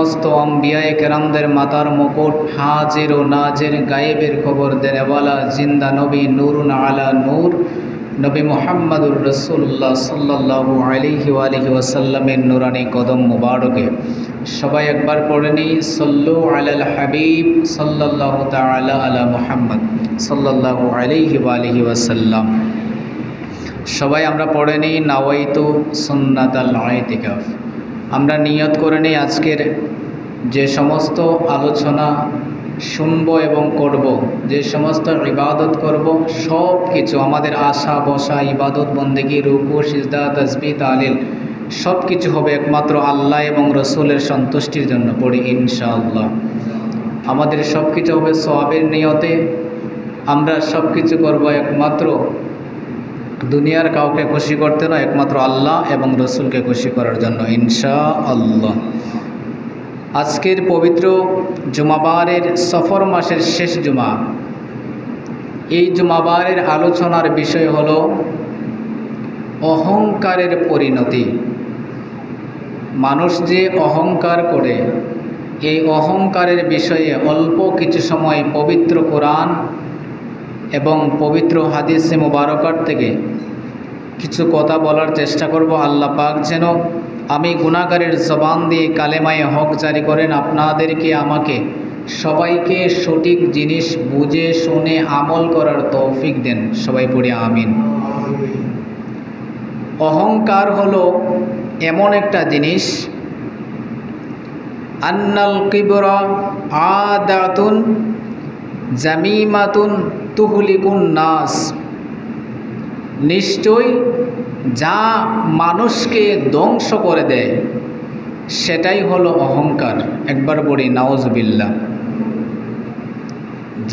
সমস্ত আম্বিয়ায়ে কেরামদের মাতার মুকুট, হাজির ও নাজির, গায়েবের খবর দেনেওয়ালা জিন্দা নবী নূরুন আলা নূর, নবী মুহাম্মদুর রাসূলুল্লাহ সাল্লাল্লাহু আলাইহি ওয়াসাল্লামের নুরানি কদম মুবারকে সবাই একবার পড়ে নিই, সাল্লু আলাল হাবিব সাল্লাল্লাহু তাআলা আলা মুহাম্মদ সাল্লাল্লাহু আলাইহি ওয়াসাল্লাম। সবাই আমরা পড়ে নিই নাওয়াইতু সুন্নাতাল ইতিকাফ। আমরা নিয়ত করে নিই আজকের যে সমস্ত আলোচনা শুনব এবং করব, যে সমস্ত ইবাদত করব, সব কিছু আমাদের আশা বসা ইবাদত বন্দেগী, রুকু সিজদা তাসবিহ তাহলিল সব কিছু হবে একমাত্র আল্লাহ এবং রসুলের সন্তুষ্টির জন্য। পড়ি ইনশাআল্লাহ। আমাদের সব কিছু হবে সওয়াবের নিয়তে। আমরা সব কিছু করব একমাত্র দুনিয়ার কাউকে খুশি করতে নয়, একমাত্র আল্লাহ এবং রসুলকে খুশি করার জন্য ইনশাআল্লাহ। আজকের পবিত্র জুমাবারের সফর মাসের শেষ জুমা। এই জুমাবারের আলোচনার বিষয় হলো অহংকারের পরিণতি। মানুষ যে অহংকার করে, এই অহংকারের বিষয়ে অল্প কিছু সময় পবিত্র কোরআন এবং পবিত্র হাদিসে মুবারকাত থেকে কিছু কথা বলার চেষ্টা করব। আল্লাহ পাক যেন আমি গুনাহগারের জবান দিয়ে কালেমায়ে হক জারি করেন, আপনাদেরকে আমাকে সবাইকে সঠিক জিনিস বুঝে শুনে আমল করার তৌফিক দেন। সবাই পড়ি আমিন। অহংকার হলো এমন একটা জিনিস, আন্নাল কিবরা আদাতুন জামিমাতুন তুহলিকুন নাস। নিশ্চয় যা মানুষকে ধ্বংস করে দেয় সেটাই হলো অহংকার। একবার পড়ি নাউজুবিল্লাহ।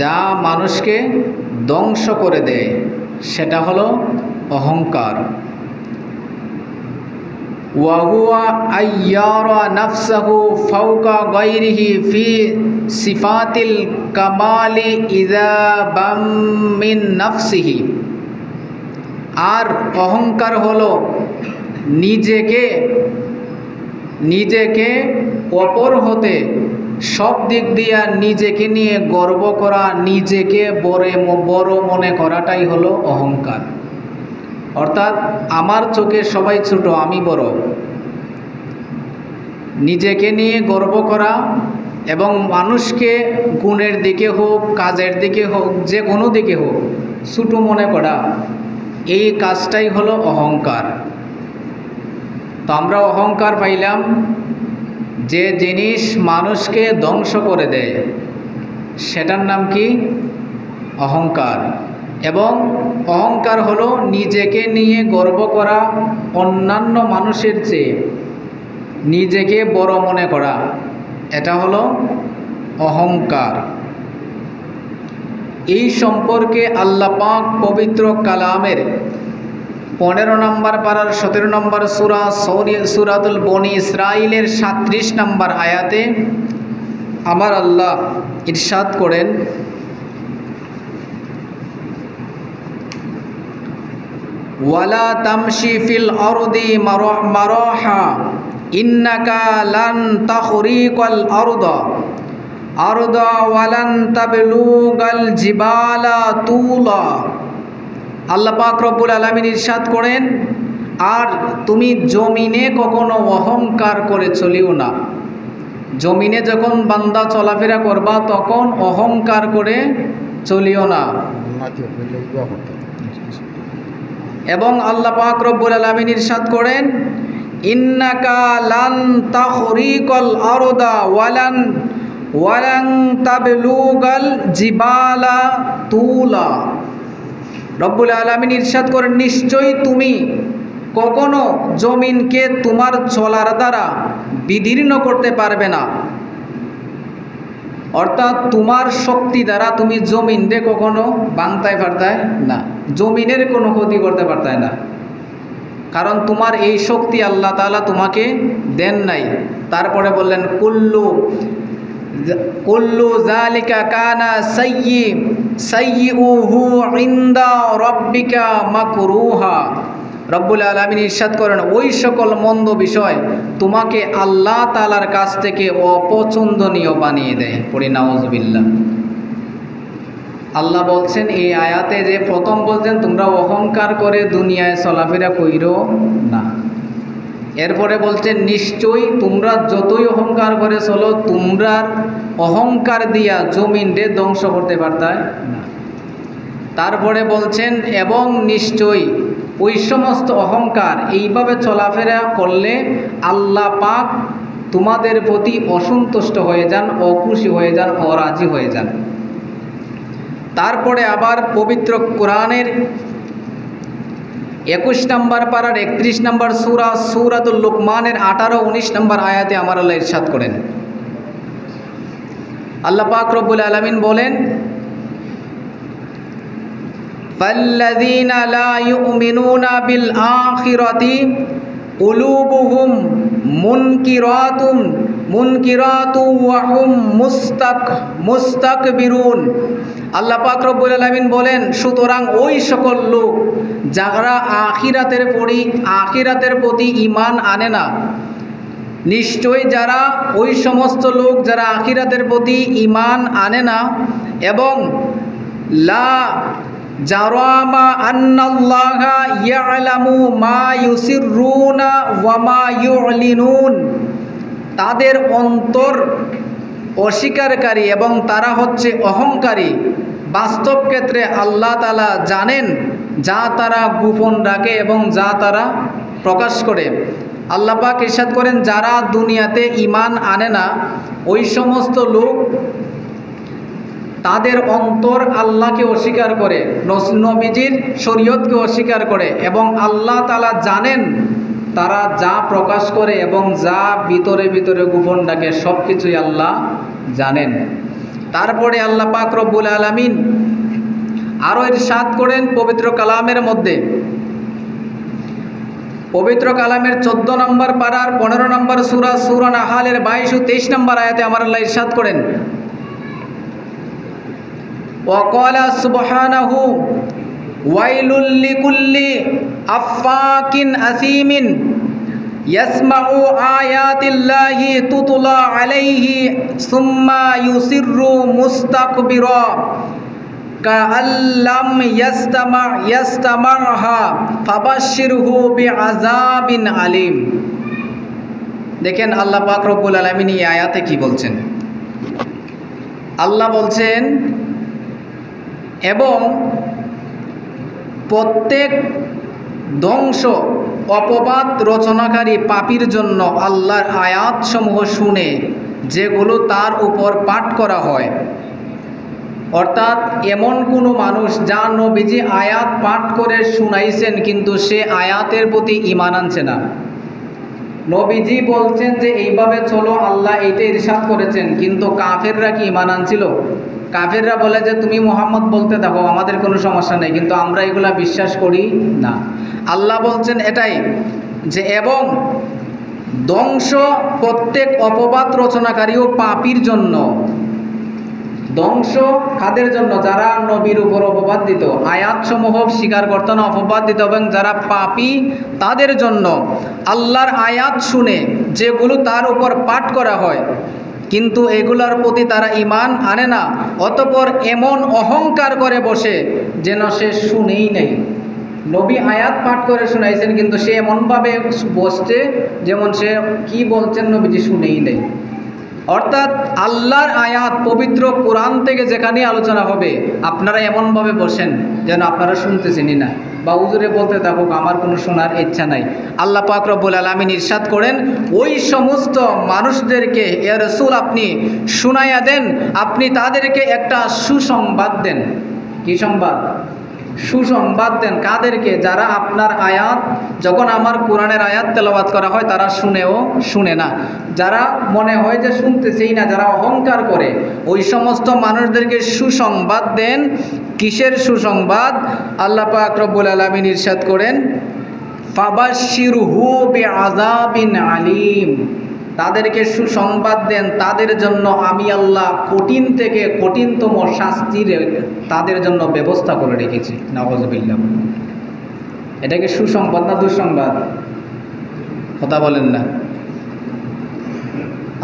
যা মানুষকে ধ্বংস করে দেয় সেটা হলো অহংকার। ওয়াহুয়া আইয়ারা নাফসাহু ফাওকা গায়রিহি ফি সিফাতিল কামালি ইযা বাম মিন নাফসিহি। আর অহংকার হলো নিজেকে অপর হতে সব দিক দিয়ে নিজেকে নিয়ে গর্ব করা, নিজেকে বড় মনে করাটাই হলো অহংকার। অর্থাৎ আমার চোখে সবাই ছোট, আমি বড়। নিজেকে নিয়ে গর্ব করা এবং মানুষকে গুণের দিকে হোক, কাজের দিকে হোক, যে কোনো দিকে হোক ছোট মনে করা, এই কাজটাই হলো অহংকার। তো আমরা অহংকার পাইলাম যে জিনিস মানুষকে ধ্বংস করে দেয়, সেটার নাম কি? অহংকার। এবং অহংকার হলো নিজেকে নিয়ে গর্ব করা, অন্যান্য মানুষের চেয়ে নিজেকে বড় মনে করা, এটা হলো অহংকার। এই সম্পর্কে আল্লাহ পাক পবিত্র কালামের 15 নম্বর পারার 17 নম্বর সূরা সূরাতুল বনি ইসরাইলের 37 নম্বর আয়াতে আমার আল্লাহ ইরশাদ করেন, ওয়ালা তামশি ফিল আরদি মারাহা ইন্নাকা লান তাখরিকাল আরদা ওয়ালান তাবলুগাল জিবালা তুলা। আল্লাহ পাক রব্বুল আলামিন ইরশাদ করেন, আর তুমি জমিনে কখনো অহংকার করে চলিও না। জমিনে যখন বান্দা চলাফেরা করবা তখন অহংকার করে চলিও না। এবং আল্লাহ পাক রব্বুল আলামিন ইরশাদ করেন, ইন্নাকা লান তাখরিকাল আরদা ওয়ালান তাবলুগাল জিবালা তুলা। রব্বুল আলামিন ইরশাদ করেন, নিশ্চয়ই তুমি কখনো জমিনকে তোমার চলার দ্বারা বিদীর্ণ করতে পারবে না। অর্থাৎ তোমার শক্তি দ্বারা তুমি জমিনকে কখনো ভাঙতায় পারতায় না, জমিনের কোনো ক্ষতি করতে পারতায় না, কারণ তোমার এই শক্তি আল্লাহ তাআলা তোমাকে দেন নাই। তারপরে বললেন, কুল্লু যালিকা কানা সাইয়্যুহু ইনদা রাব্বিকা মাকরুহা। রব্বুল আলামিন ইরশাদ করেন ওই সকল মন্দ বিষয় তোমাকে আল্লাহ তাআলার কাছ থেকে অপছন্দনীয় বানিয়ে দেয়। পড়ি নাউজুবিল্লাহ। আল্লাহ বলছেন এই আয়াতে যে প্রথম বলছেন তোমরা অহংকার করে দুনিয়ায় চলাফেরা কইরো না, এরপরে বলছেন নিশ্চয়ই তোমরা যতই অহংকার করে চলো তোমরা অহংকার দিয়া জমিনকে ধ্বংস করতে পারতায় না। তারপরে বলছেন এবং নিশ্চয়ই ওই সমস্ত অহংকার এইভাবে চলাফেরা করলে আল্লাহ পাক তোমাদের প্রতি অসন্তুষ্ট হয়ে যান, অখুশি হয়ে যান, অরাজি হয়ে যান। তারপরে আবার পবিত্র কোরআনের 21 নম্বর পারার 31 নম্বর সূরা সূরাতুল লুকমানের 18-19 নম্বর আয়াতে আমার আল্লাহ ইরশাদ করেন, আল্লাহ পাক রব্বুল আলামিন বলেন ফাল্লাযীনা লা ইউমিনুনা বিল আখিরাতি কুলুবুহুম মুনকিরাতু ওয়া হুম মুস্তাকবিরুন। আল্লাহ পাক রব্বুল আলামিন বলেন সুতরাং ওই সকল লোক যারা আখিরাতের প্রতি ঈমান আনে না, নিশ্চয় যারা ওই সমস্ত লোক যারা আখিরাতের প্রতি ঈমান আনে না এবং লা জারামা আন্নাল্লাহা ইয়ালামু মা ইউসিররুনা ওয়া মা ইউলিনুন, তাদের অন্তর অস্বীকারী এবং তারা হচ্ছে অহংকারী। বাস্তব ক্ষেত্রে আল্লাহ তাআলা জানেন যা তারা গোপন রাখে এবং যা তারা প্রকাশ করে। আল্লাহ পাক ইরশাদ করেন যারা দুনিয়াতে ঈমান আনে না ওই সমস্ত লোক তাদের অন্তর আল্লাহকে অস্বীকার করে, নবীজির শরীয়তকে অস্বীকার করে এবং আল্লাহ তাআলা জানেন তারা যা প্রকাশ করে এবং যা ভিতরে ভিতরে গোপন রাখে সব কিছুই আল্লাহ জানেন। তারপরে আল্লাহ পাক রব্বুল আলামিন আরও ইরশাদ করেন পবিত্র কালামের মধ্যে, পবিত্র কালামের 14 নম্বর পারার 15 নম্বর সূরা নাহালের 22 ও 23 নম্বর আয়াতে আমার আল্লাহ ইরশাদ করেন ওয়াকালা সুবহানাহু ওয়াইলুল লিকুল্লি আফাকিন আসিমিন ইয়াসমাউ আয়াতিল্লাহি তুতলা আলাইহি সুম্মা ইউসিররু মুস্তাকবিরা কাআল্লাম ইয়াস্তামারহা ফাবাশশিরহু বিআযাবিন আলিম। দেখেন আল্লাহ পাক রব্বুল আলামিন এই আয়াতে কি বলছেন। আল্লাহ বলছেন এবং প্রত্যেক ধ্বংস অপবাদ রচনাকারী পাপীর জন্য আল্লাহর আয়াতসমূহ শুনে যেগুলো তার উপর পাঠ করা হয়, অর্থাৎ এমন কোনো মানুষ যা নবীজি আয়াত পাঠ করে শুনাইছেন কিন্তু সে আয়াতের প্রতি ঈমান আনছে না। নবীজি বলছেন যে এইভাবে চলো, আল্লাহ এইটা ইরশাদ করেছেন, কিন্তু কাফেররা কি ঈমান আনছিল? কাফেররা বলে যে তুমি মুহাম্মদ বলতে থাকো, আমাদের কোনো সমস্যা নেই, কিন্তু আমরা এগুলা বিশ্বাস করি না। আল্লাহ বলছেন এটাই যে এবং ধ্বংস প্রত্যেক অপবাদ রচনাকারী ও পাপীর জন্য। ধ্বংস কাদের জন্য? যারা নবীর উপর অপবাদ দিত, আয়াতসমূহ স্বীকার করত না, অপবাদ দিত, এবং যারা পাপী তাদের জন্য আল্লাহর আয়াত শুনে যেগুলো তার উপর পাঠ করা হয় কিন্তু এগুলোর প্রতি তারা ঈমান আনে না, অতঃপর এমন অহংকার করে বসে যেন সে শুনেই নেই। নবী আয়াত পাঠ করে শুনাইছেন কিন্তু সে এমনভাবে বসছে যেমন সে কি বলছেন নবীজি শুনেই নেই। অর্থাৎ আল্লাহর আয়াত পবিত্র কোরআন থেকে যেখানে আলোচনা হবে আপনারা এমনভাবে বসেন যেন আপনারা শুনতেছেনই না, বা হুজুরে বলতে থাকুক আমার কোনো শোনার ইচ্ছা নাই। আল্লাহ পাক রব্বুল আলামিন ইরশাদ করেন ওই সমস্ত মানুষদেরকে এ রাসূল আপনি শুনাইয়া দেন, আপনি তাদেরকে একটা সুসংবাদ দেন। কি সংবাদ? সুসংবাদ দেন। কাদেরকে? যারা আপনার আয়াত, যখন আমার কোরআনের আয়াত তেলাওয়াত করা হয় তারা শুনেও শুনে না, যারা মনে হয় যে শুনতেছেই না, যারা অহংকার করে, ওই সমস্ত মানুষদেরকে সুসংবাদ দেন। কিসের সুসংবাদ? আল্লাহ পাক রব্বুল আলামিন ইরশাদ করেন ফাবাশশিরহু বিআযাবিন আলিম, তাদেরকে সুসংবাদ দেন, তাদের জন্য আমি আল্লাহ কঠিন থেকে কঠিনতম শাস্তির তাদের জন্য ব্যবস্থা করে রেখেছি। নাউযুবিল্লাহ। এটা কি সুসংবাদ না দুঃসংবাদ? কথা বলেন না,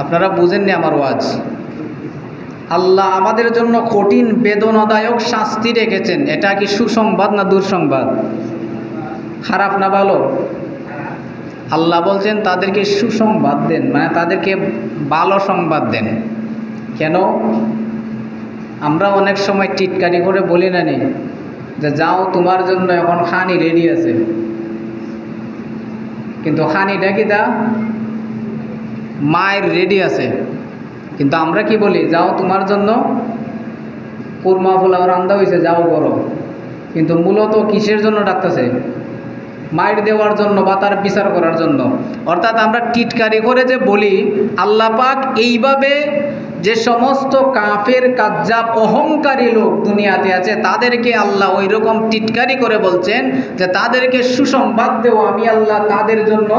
আপনারা বুঝেননি আমার ওয়াজ। আল্লাহ আমাদের জন্য কঠিন বেদনাদায়ক শাস্তি রেখেছেন, এটা কি সুসংবাদ না দুঃসংবাদ? খারাপ না ভালো? আল্লাহ বলছেন তাদেরকে সুসংবাদ দেন, মানে তাদেরকে ভালো সংবাদ দেন। কেন? আমরা অনেক সময় টিটকারি করে বলি না নি যে যাও তোমার জন্য এখন খানি রেডি আছে, কিন্তু খানিটা কি তা মায়ের রেডি আছে, কিন্তু আমরা কি বলি যাও তোমার জন্য কুরমা পোলাও রান্না হয়েছে যাও করো, কিন্তু মূলত কিসের জন্য ডাকতেছে? মায়ের দেওয়ার জন্য বা তার বিচার করার জন্য। অর্থাৎ আমরা টিটকারি করে যে বলি, আল্লাহ পাক এইভাবে যে সমস্ত কাফের কাজ্জাব অহংকারী লোক দুনিয়াতে আছে তাদেরকে আল্লাহ ওই রকম টিটকারি করে বলছেন যে তাদেরকে সুসংবাদ দেও, আমি আল্লাহ তাদের জন্য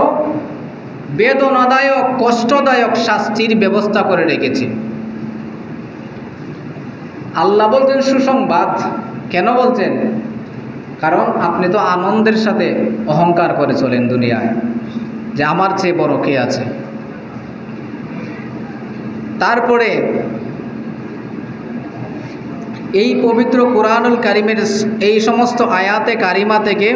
বেদনাদায়ক কষ্টদায়ক শাস্তির ব্যবস্থা করে রেখেছি। আল্লাহ বলছেন সুসংবাদ, কেন বলছেন? কারণ আপনি তো আনন্দের সাথে অহংকার করে চলেন দুনিয়ায় যে আমার চেয়ে বড় কে আছে। তারপরে এই পবিত্র কুরআনুল কারীমের এই সমস্ত আয়াতে কারিমা থেকে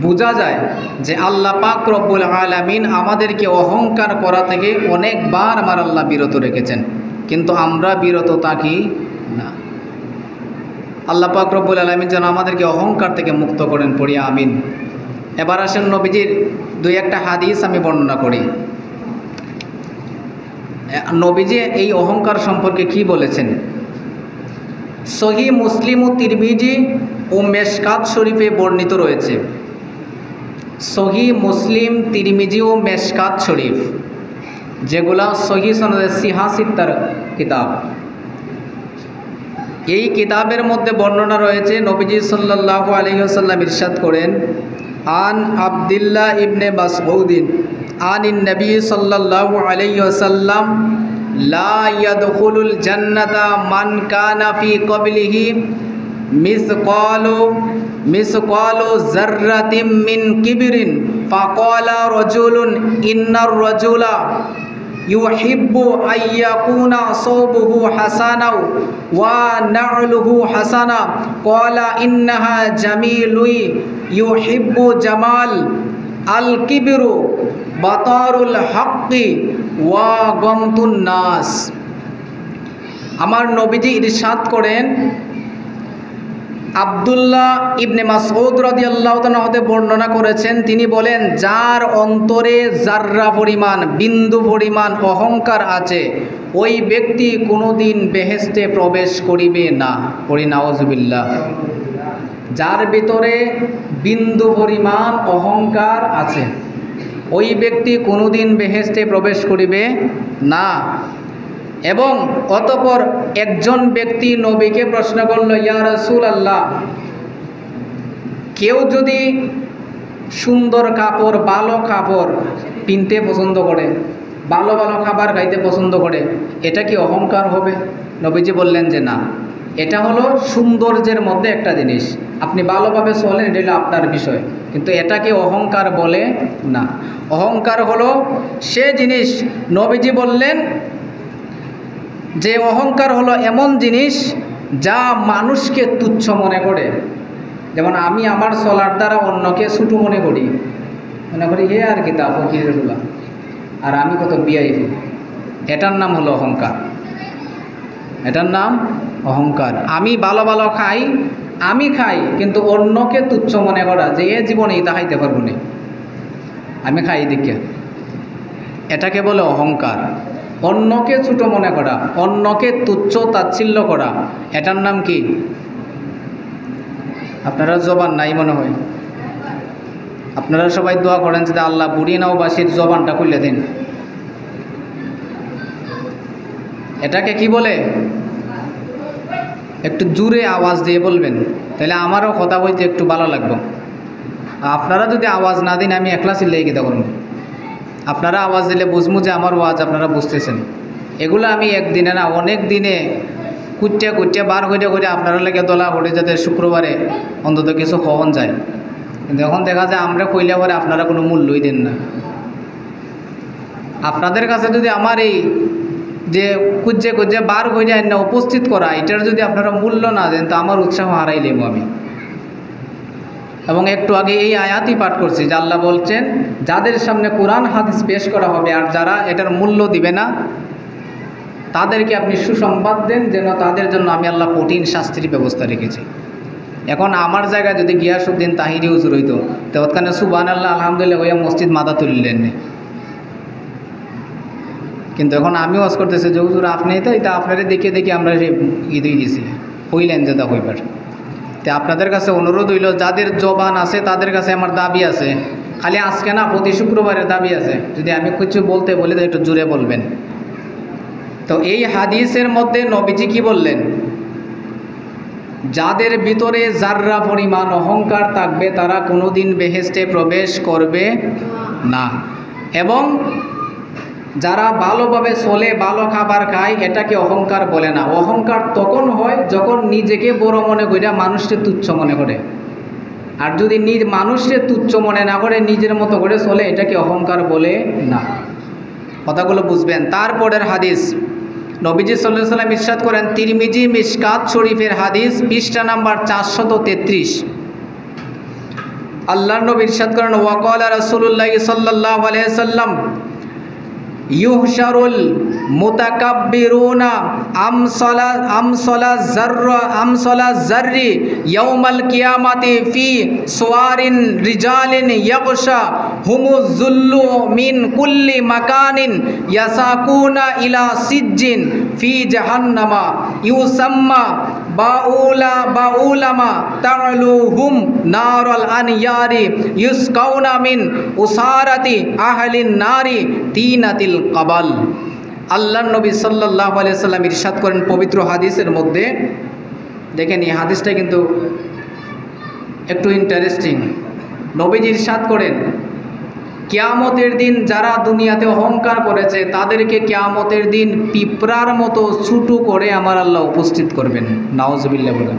বোঝা যায় যে আল্লাহ পাক রব্বুল আলামিন আমাদেরকে অহংকার করা থেকে অনেকবার আমার আল্লাহ বিরত রেখেছেন, কিন্তু আমরা বিরত থাকি না। আল্লাহ পাক রব্বুল আলামিন যেন আমাদেরকে অহংকার থেকে মুক্ত করেন, পড়ি আমিন। এবার আসেন নবীজির দুই একটা হাদিস আমি বর্ণনা করি। নবীজি এই অহংকার সম্পর্কে কি বলেছেন? সহিহ মুসলিম ও তিরমিজি ও মেশকাত শরীফে বর্ণিত রয়েছে। সহিহ মুসলিম, তিরমিজি ও মেশকাত শরীফ, যেগুলা সহিহ সনদে সিহাসিত্তার কিতাব, এই কিতাবের মধ্যে বর্ণনা রয়েছে নবীজি সাল্লাল্লাহু আলাইহি ওয়াসাল্লাম ইরশাদ করেন, আন আব্দুল্লাহ ইবনে মাসউদিন আনিন নবী সাল্লাল্লাহু আলাইহি ওয়াসাল্লাম লা ইয়াদখুলুল জান্নাতা মান কানা ফি ক্বাবলিহি মিসকালু যাররাতিম মিন কিবরিন ফাকালা রাজুলুন ইন্নার রাজুলা ইউহিব্বু আইয়াকুনা সাওবুহু হাসানাও ওয়া না'লুহু হাসানা ক্বালা ইন্নাহা জামিলুই ইউহিব্বু জামাল আল কিবরু বাতারুল হাক্কি ওয়া গমতুন নাস। আমার নবীজি ইরশাদ করেন, আব্দুল্লাহ ইবনে মাসউদ রাদিয়াল্লাহু তাআলা হতে বর্ণনা করেছেন, তিনি বলেন, যার অন্তরে জাররা পরিমাণ, বিন্দু পরিমাণ অহংকার আছে, ওই ব্যক্তি কোনোদিন বেহেশতে প্রবেশ করিবে না। পড়ি নাউজুবিল্লাহ। যার ভিতরে বিন্দু পরিমাণ অহংকার আছে, ওই ব্যক্তি কোনোদিন বেহেশতে প্রবেশ করিবে না। এবং অতঃপর একজন ব্যক্তি নবীকে প্রশ্ন করল, ইয়া রাসূলুল্লাহ, কেউ যদি সুন্দর কাপড়, ভালো কাপড় কিনতে পছন্দ করে, ভালো ভালো খাবার খাইতে পছন্দ করে, এটা কি অহংকার হবে? নবীজি বললেন যে না, এটা হলো সৌন্দর্যের মধ্যে একটা জিনিস, আপনি ভালোভাবে চলেন, এটা হলো আপনার বিষয়, কিন্তু এটাকে অহংকার বলে না। অহংকার হলো সে জিনিস, নবীজি বললেন যে অহংকার হলো এমন জিনিস যা মানুষকে তুচ্ছ মনে করে। যেমন আমি আমার চলার দ্বারা অন্যকে ছোটো মনে করি হে আর কি তা ফকিরগুলা, আর আমি কত বিআইপি, এটার নাম হলো অহংকার। এটার নাম অহংকার। আমি ভালো ভালো খাই, আমি খাই, কিন্তু অন্যকে তুচ্ছ মনে করা যে এ জীবনে ইতা খাইতে পারবো না, আমি খাই দেখে, এটাকে বলে অহংকার। অন্যকে ছোট মনে করা, অন্যকে তুচ্ছ তাচ্ছিল্য করা, এটার নাম কি? আপনারা জবান নাই মনে হয়, আপনারা সবাই দোয়া করেন যে আল্লাহ বুড়ি নাওবাসীর জবানটা খুলে দিন। এটাকে কি বলে? একটু জোরে আওয়াজ দিয়ে বলবেন, তাহলে আমারও কথা বলতে একটু ভালো লাগবে। আপনারা যদি আওয়াজ না দিন আমি একলা চিল্লাই গীতা করব। আপনারা আওয়াজ দিলে বুঝবো যে আমার ওয়াজ আপনারা বুঝতেছেন। এগুলো আমি একদিনে না, অনেক দিনে কুটিয়া বার করে আপনারা লেগে দলা করে, যাতে শুক্রবারে অন্তত কিছু হওয়ান যায়। কিন্তু এখন দেখা যায় আমরা কইলে পরে আপনারা কোনো মূল্যই দেন না। আপনাদের কাছে যদি আমার এই যে খুঁজে খুঁজে বার হয়ে যায় না উপস্থিত করা, এটার যদি আপনারা মূল্য না দেন তো আমার উৎসাহ হারাইলেম আমি। এবং একটু আগে এই আয়াতই পাঠ করছি যে আল্লাহ বলছেন যাদের সামনে কোরআন হাদিস পেশ করা হবে আর যারা এটার মূল্য দিবে না তাদেরকে আপনি সুসংবাদ দেন যেন তাদের জন্য আমি আল্লাহ কঠিন শাস্তির ব্যবস্থা রেখেছি। এখন আমার জায়গায় যদি গিয়াসউদ্দিন তাহিরি হুজুর হইতো তো ওখানে সুবহানাল্লাহ আলহামদুলিল্লাহ হইয়া মসজিদ মাথা তুললেন না। কিন্তু এখন আমি ওয়াজ করতেছি যে হুজুর আপনি তো এটা আপনারে দেখে দেখে আমরা ঈদই গেছি হইলেন যে তা হইবার। তো আপনাদের কাছে অনুরোধ হইল যাদের জবান আছে তাদের কাছে আমার দাবি আছে, খালি আজকে না প্রতি শুক্রবারের দাবি আছে, যদি আমি কিছু বলতে বলি তো একটু জোরে বলবেন। তো এই হাদিসের মধ্যে নবীজি কি বললেন, যাদের ভিতরে যাররা পরিমাণ অহংকার থাকবে তারা কোনোদিন বেহেশতে প্রবেশ করবে না। এবং যারা ভালোভাবে চলে ভালো খাবার খায় এটাকে অহংকার বলে না। অহংকার তখন হয় যখন নিজেকে বড় মনে করে মানুষকে তুচ্ছ মনে করে। আর যদি মানুষকে তুচ্ছ মনে না করে নিজের মতো করে চলে এটাকে অহংকার বলে না। কথাগুলো বুঝবেন। তারপরের হাদিস নবীজি সাল্লাল্লাহু আলাইহি ওয়াসাল্লাম ইরশাদ করেন, তিরমিজি মিশকাত শরীফের হাদিস পৃষ্ঠা নাম্বার 433, আল্লাহর নবী ইরশাদ করেন ওয়াকালা রাসূলুল্লাহ সাল্লাল্লাহু আলাইহি ওয়াসাল্লাম ইউহশারুল মুতাকাব্বিরুনা আমসালা জাররি ইয়াউমাল কিয়ামাতি ফি সুওয়ারিন রিজালিন ইয়াগশা হুমুজ যুল্লু মিন কুল্লি মাকানিন ইয়াসাকুনা ইলা সিজ্জিন ফি জাহান্নামা ইউসাম্মা বাউলামা তা'লুহুম নারাল আনয়ারি ইউসকাউনা মিন উসারাতি আহলিন নারি তিনাতিল কাবাল। আল্লাহর নবী সাল্লাল্লাহু আলাইহি ওয়াসাল্লাম ইরশাদ করেন পবিত্র হাদিসের মধ্যে, দেখেন এই হাদিসটা কিন্তু একটু ইন্টারেস্টিং। নবীজি ইরশাদ করেন কিয়ামতের দিন যারা দুনিয়াতে অহংকার করেছে তাদেরকে কিয়ামতের দিন পিঁপড়ার মতো ছোটো করে আমার আল্লাহ উপস্থিত করবেন। নাউজুবিল্লাহ বলেন।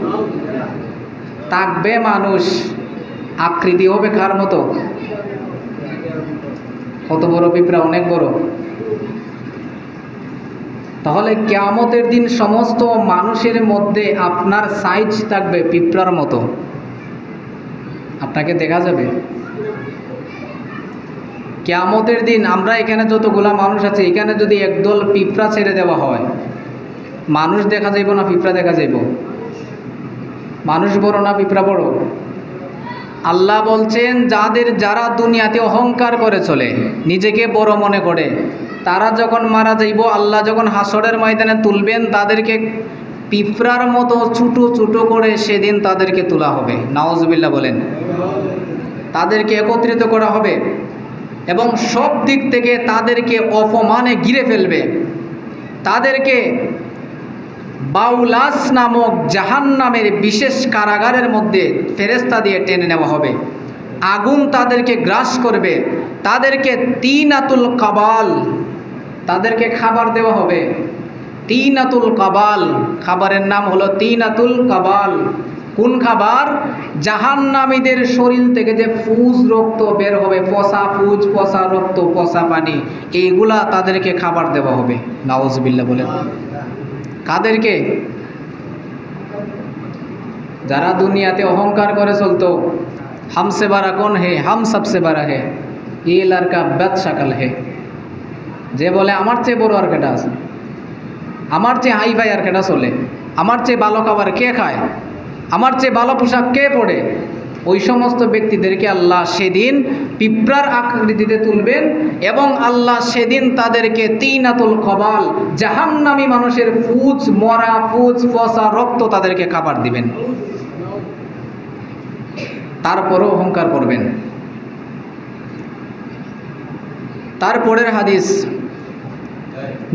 থাকবে মানুষ, আকৃতি হবে কার মতো? কত বড় পিঁপড়া? অনেক বড়। তাহলে কিয়ামতের দিন সমস্ত মানুষের মধ্যে আপনার সাইজ থাকবে পিঁপড়ার মতো, আপনাকে দেখা যাবে। কিয়ামতের দিন আমরা এখানে যতগুলা মানুষ আছে এখানে যদি একদল পিঁপড়া ছেড়ে দেওয়া হয়, মানুষ দেখা যাইব না পিঁপড়া দেখা যাইব? মানুষ বড় না পিঁপড়া বড়? আল্লাহ বলছেন যারা দুনিয়াতে অহংকার করে চলে, নিজেকে বড় মনে করে, তারা যখন মারা যাইব আল্লাহ যখন হাসরের ময়দানে তুলবেন তাদেরকে পিঁপড়ার মতো ছোটো ছোটো করে সেদিন তাদেরকে তোলা হবে। নাউজুবিল্লাহ বলেন। তাদেরকে একত্রিত করা হবে এবং সব দিক থেকে তাদেরকে অপমানে ঘিরে ফেলবে। তাদেরকে বাউলাস নামক জাহান্নামের বিশেষ কারাগারের মধ্যে ফেরেশতা দিয়ে টেনে নেওয়া হবে। আগুন তাদেরকে গ্রাস করবে। তাদেরকে তিনাতুল কাবাল, তাদেরকে খাবার দেওয়া হবে। তিনাতুল কাবাল, খাবারের নাম হলো তিনাতুল কাবাল। কোন খাবার? জাহান্নামীদের শরীর থেকে যে ফুজ রক্ত বের হবে, পচা ফুজ, পচা রক্ত, পচা পানি, এইগুলা তাদেরকে খাবার দেওয়া হবে। নাউজুবিল্লাহ বলেন। কাদেরকে? যারা দুনিয়াতে অহংকার করে চলতো, হামসে বারা কোন হে, হাম সবসে বারা হে, ये लड़का বেদ শাকাল হে। যে বলে আমার চেয়ে বড় আর কেটা আছে, আমার চেয়ে হাই ফাই আর কেটা চলে, আমার চেয়ে ভালো খাবার কে খায়, আমার চেয়ে ভালো পোশাক কে পরে, ওই সমস্ত ব্যক্তিদেরকে আল্লাহ সেদিন পিঁপড়ার আকৃতিতে তুলবেন এবং আল্লাহ সেদিন তাদেরকে তিনাতুল কবাল, জাহান্নামী মানুষের ফুজ, মরা ফুজ, পচা রক্ত তাদেরকে খাবার দিবেন। তারপরও অহংকার করবেন। তারপরের হাদিস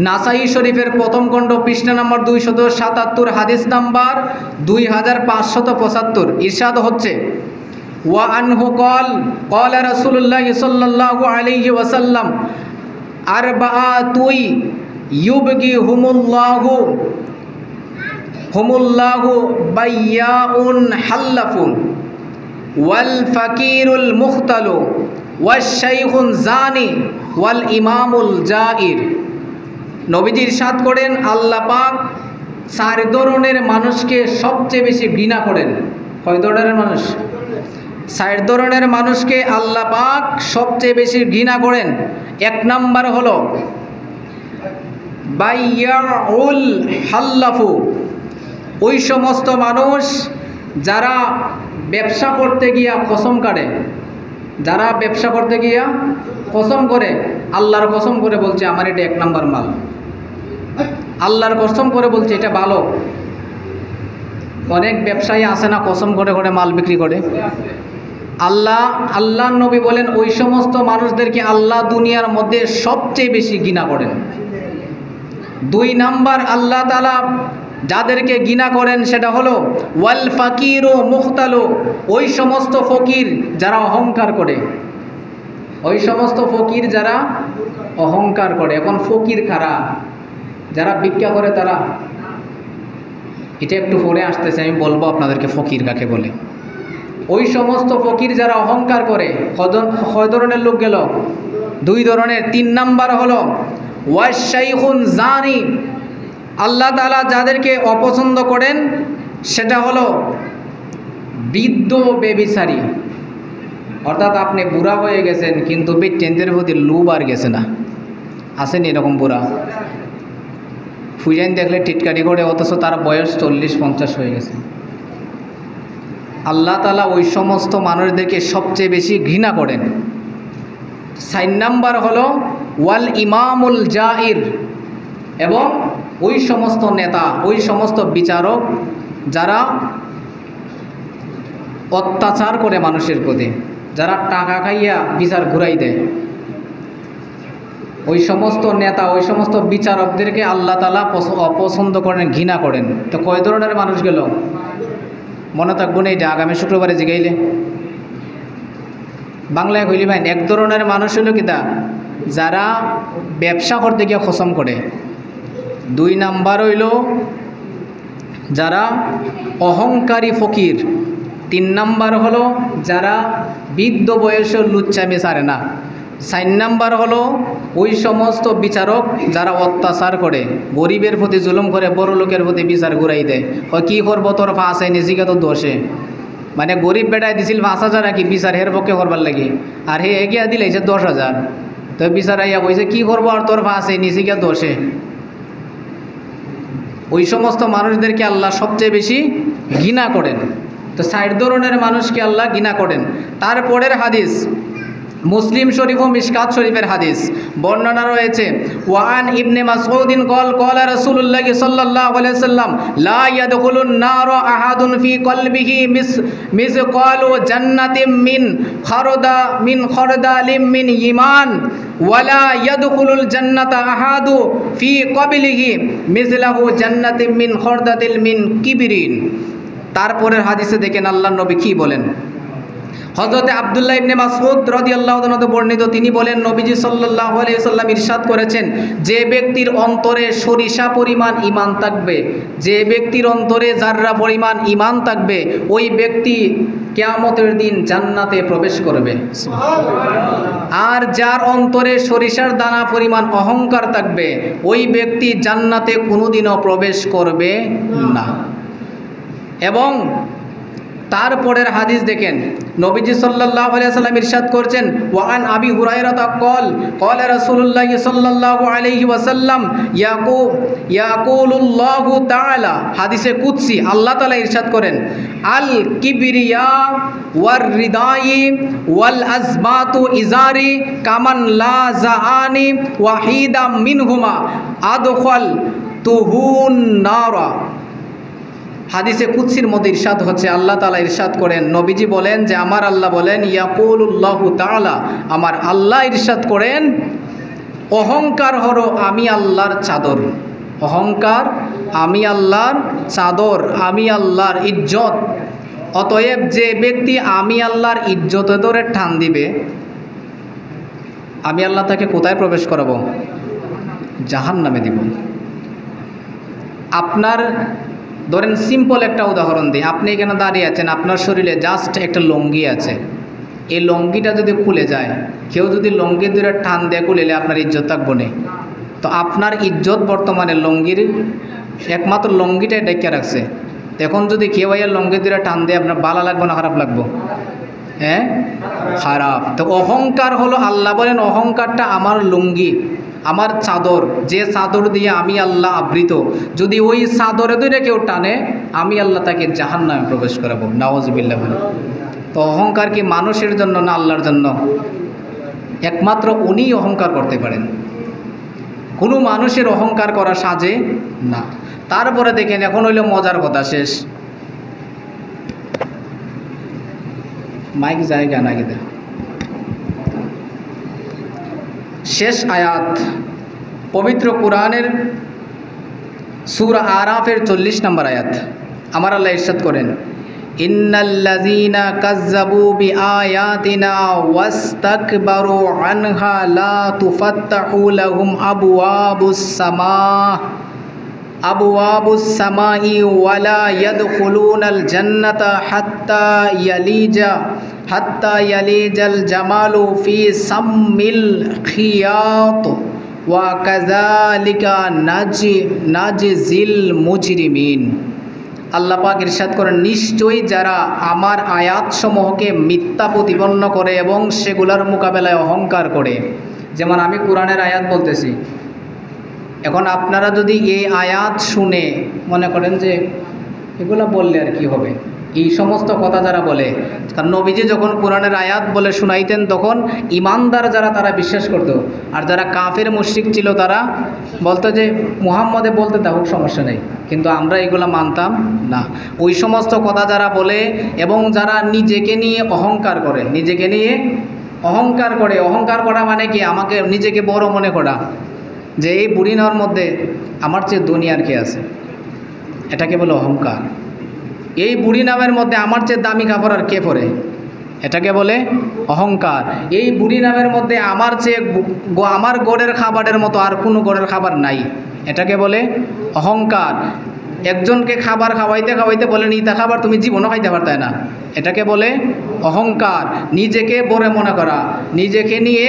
নাসাই শরীফের প্রথম খণ্ড পৃষ্ঠা নম্বর 277, হাদিস নাম্বার 2575। ইরশাদ হচ্ছে ওয়া আনহু ক্বালা রাসূলুল্লাহ সাল্লাল্লাহু আলাইহি ওয়াসাল্লাম আরবাআতুই ইউবগিহুমুল্লাহু বাইয়াউন হাল্লাফুন ওয়াল ফাকিরুল মুখতালু ওয়াশ শাইখুন জানি ওয়াল ইমামুল জাইর। নবীজি ইরশাদ করেন আল্লাহ পাক 4 ধরনের মানুষকে সবচেয়ে বেশি ঘৃণা করেন। কয় ধরনের মানুষ? 4 ধরনের মানুষকে আল্লাহ পাক সবচেয়ে বেশি ঘৃণা করেন। 1 নাম্বার হলো বাইয়াউল হাল্লাফু, ওই সমস্ত মানুষ যারা ব্যবসা করতে গিয়া কসম কাটে, যারা ব্যবসা করতে গিয়া কসম করে, আল্লাহর কসম করে বলছে আমার এটা 1 নাম্বার মাল, আল্লাহর কসম করে বলছে এটা ভালো। অনেক ব্যবসায়ী আছে না কসম করে করে মাল বিক্রি করে। আল্লাহর নবী বলেন ওই সমস্ত মানুষদেরকে আল্লাহ দুনিয়ার মধ্যে সবচেয়ে বেশি ঘৃণা করেন। 2 নাম্বার আল্লাহ তাআলা যাদেরকে ঘৃণা করেন সেটা হলো ওয়াল ফাকিরু মুখতালু, ওই সমস্ত ফকির যারা অহংকার করে, ওই সমস্ত ফকির যারা অহংকার করে। এখন ফকির কারা? যারা ভিক্ষা করে তারা। এটা একটু পরে আসতেছে, আমি বলবো আপনাদেরকে ফকির কাকে বলে। ওই সমস্ত ফকির যারা অহংকার করে, কয় ধরনের লোক গেল? 2 ধরনের। 3 নাম্বার হলো ওয়াশ শাইখুন জানি, আল্লাহ তাআলা যাদেরকে অপছন্দ করেন সেটা হলো বৃদ্ধ বেবিচারী। অর্থাৎ আপনি বুড়া হয়ে গেছেন কিন্তু বেটেন্দের প্রতি লোভ আর গেছে না। আসেন এরকম বুড়া ফুজাইন দেখলে টিটকারি করে, অথচ তার বয়স 40-50 হয়ে গেছে। আল্লাহ তাআলা ওই সমস্ত মানুষদেরকে সবচেয়ে বেশি ঘৃণা করেন। 4 নাম্বার হলো ওয়াল ইমামুল জাইর, এবং ওই সমস্ত নেতা, ওই সমস্ত বিচারক যারা অত্যাচার করে মানুষের প্রতি, যারা টাকা খাইয়া বিচার ঘুরাই দেয়, ওই সমস্ত নেতা, ওই সমস্ত বিচারকদেরকে আল্লাহ তাআলা অপছন্দ করেন, ঘৃণা করেন। তো কয় ধরনের মানুষ গেল? মনে থাকবো না, এটা আগামী শুক্রবারে জিগাইলে বাংলায় কইলি ভাই। 1 ধরনের মানুষ হলো কিতা? যারা ব্যবসা করতে গিয়ে কসম করে। 2 নাম্বার হইল যারা অহংকারী ফকির। 3 নাম্বার হলো যারা বৃদ্ধ বয়সে লুচ্চামি ছাড়ে না। 4 নাম্বার হলো ওই সমস্ত বিচারক যারা অত্যাচার করে, গরিবের প্রতি জুলুম করে, বড় লোকের প্রতি বিচার ঘুরাই দেয়। কি করবো তোর ফাঁস হয় নিজেকে তো দোষে, মানে গরিব বেটায় দিছিল 5,000 কি বিচার হের পক্ষে করবার লাগি, আর হে এগিয়া দিলেছে 10,000। তো বিচার আইয়া কইছে কি করবো আর তোর ফাঁস হয় নিজেকে দোষে। ওই সমস্ত মানুষদেরকে আল্লাহ সবচেয়ে বেশি ঘৃণা করেন। তো 4 ধরনের মানুষকে আল্লাহ ঘৃণা করেন। তারপরের হাদিস মুসলিম শরীফ ও মিশকাত শরীফের হাদিস বর্ণনা রয়েছে, ওয়ান ইবনে মাসউদিন ক্বালা রাসূলুল্লাহ সাল্লাল্লাহু আলাইহি ওয়াসাল্লাম লা ইয়াদখুলুন নার আহাদুন ফি কলবিহি মিসকালু জান্নাতিম মিন খরদালিম মিন ঈমান ওয়ালা ইয়াদখুলুল জান্নাতা আহাদু ফি কবলিহি মিসলাহু জান্নাতিম মিন খরদাতিল মিন কিবরিন। তারপরের হাদিসে দেখেন আল্লাহর নবী কি বলেন। হযরতে আব্দুল্লাহ ইবনে মাসউদ রাদিয়াল্লাহু তাআলা হতে বর্ণিত, তিনি বলেন নবীজি সাল্লাল্লাহু আলাইহি ওয়াসাল্লাম ইরশাদ করেছেন, যে ব্যক্তির অন্তরে সরিষা পরিমাণ ঈমান থাকবে, যে ব্যক্তির অন্তরে জাররা পরিমাণ ঈমান থাকবে, ওই ব্যক্তি কিয়ামতের দিন জান্নাতে প্রবেশ করবে। আর যার অন্তরে সরিষার দানা পরিমাণ অহংকার থাকবে, ওই ব্যক্তি জান্নাতে কোনোদিনও প্রবেশ করবে না। এবং তারপরের হাদিস দেখেন, নবীজি সাল্লাল্লাহু আলাইহি ওয়াসাল্লাম ইরশাদ করছেন, ওয়ান আবি হুরায়রা ক্বালা রাসূলুল্লাহ সাল্লাল্লাহু আলাইহি ওয়াসাল্লাম ইয়াকুলুল্লাহু তাআলা, হাদিসে কুদসি আল্লাহ তাআলা ইরশাদ করেন, আল কিবরিয়া ওয়ার রিদাই ওয়াল আজমাতু ইজারি কামান লা জাআনি ওয়াহিদা মিনহুমা আদখাল তুহুন নারা। হাদিসে কুদসির মধ্যে ইরশাদ হচ্ছে, আল্লাহ তাআলা ইরশাদ করেন, নবীজি বলেন যে আমার আল্লাহ বলেন, ইয়াকুলুল্লাহু তাআলা, আমার আল্লাহ ইরশাদ করেন, অহংকার হলো আমি আল্লাহর চাদর, অহংকার আমি আল্লাহর চাদর, আমি আল্লাহর ইজ্জত। অতএব যে ব্যক্তি আমি আল্লাহর ইজ্জত ধরে টান দিবে, আমি আল্লাহ তাকে কোথায় প্রবেশ করাবো? জাহান্নামে দিব। আপনার ধরেন সিম্পল একটা উদাহরণ দিই, আপনি এখানে দাঁড়িয়ে আছেন, আপনার শরীরে জাস্ট একটা লুঙ্গি আছে, এই লুঙ্গিটা যদি খুলে যায়, কেউ যদি লুঙ্গি ধরে টান দিয়ে খুলেলে আপনার ইজ্জত থাকবো না। তো আপনার ইজ্জত বর্তমানে লুঙ্গির একমাত্র লুঙ্গিটাই ডেকে রাখছে। এখন যদি কেউ আইয়া লুঙ্গি ধরে টান দিয়ে আপনার ভালো লাগবে না খারাপ লাগবো? হ্যাঁ, খারাপ। তো অহংকার হলো, আল্লাহ বলেন অহংকারটা আমার লুঙ্গি, আমার চাদর, যে চাদর দিয়ে আমি আল্লাহ আবৃত, যদি ওই চাদরে ধরে কেউ টানে, আমি আল্লাহ তাকে জাহান্নামে প্রবেশ করাবো, নাউজুবিল্লাহ বলে। তো অহংকার কি মানুষের জন্য না আল্লাহর জন্য? একমাত্র উনিই অহংকার করতে পারেন, কোনো মানুষের অহংকার করা সাজে না। তারপরে দেখেন, এখন হইল মজার কথা শেষ, মাইক জায়গা না গেলে শেষ আয়াত পবিত্র কোরআনের সূরা আরাফের 40 নম্বর আয়াত। আমার আল্লাহ ইরশাদ করেন, ইন্নাল্লাযীনা কাযযাবু বিআয়াতিনা ওয়াস্তাকবারু আনহা লা তুফাত্তাহু লাহুম আবওয়াবুস সামাই ওয়ালা ইয়াদখুলুনাল জান্নাতা হাত্তা ইয়ালিজাল জামালু ফি সাম্মিল খিয়াত ওয়া কাযালিকা নাজিজিল মুজরিমিন। আল্লাহ পাক ইরশাদ করেন, নিশ্চয়ই যারা আমার আয়াতসমূহকে মিথ্যা প্রতিপন্ন করে এবং সেগুলোর মোকাবেলায় অহংকার করে। যেমন আমি কোরআনের আয়াত বলতেছি, এখন আপনারা যদি এই আয়াত শুনে মনে করেন যে এগুলো বললে আর কি হবে, এই সমস্ত কথা যারা বলে, কারণ নবীজি যখন কোরআনের আয়াত বলে শুনাইতেন তখন ইমানদার যারা তারা বিশ্বাস করতো, আর যারা কাফের মুশরিক ছিল তারা বলতো যে মুহাম্মদে বলতে থাকুক, সমস্যা নেই, কিন্তু আমরা এগুলো মানতাম না। ওই সমস্ত কথা যারা বলে এবং যারা নিজেকে নিয়ে অহংকার করে, অহংকার করা মানে কি, আমাকে নিজেকে বড় মনে করা, যে এই বুড়ি নেওয়ার মধ্যে আমার চেয়ে দুনিয়ার কে আছে, এটাকে বলে অহংকার। এই বুড়ি নামের মধ্যে আমার চেয়ে দামি কাপড় আর কে পরে, এটাকে বলে অহংকার। এই বুড়ি নামের মধ্যে আমার চেয়ে আমার গড়ের খাবারের মতো আর কোনো গড়ের খাবার নাই, এটাকে বলে অহংকার। একজনকে খাবার খাওয়াইতে বলেন ইতা খাবার তুমি জীবনও খাইতে পারতে না, এটাকে বলে অহংকার। নিজেকে বড় মনে করা, নিজেকে নিয়ে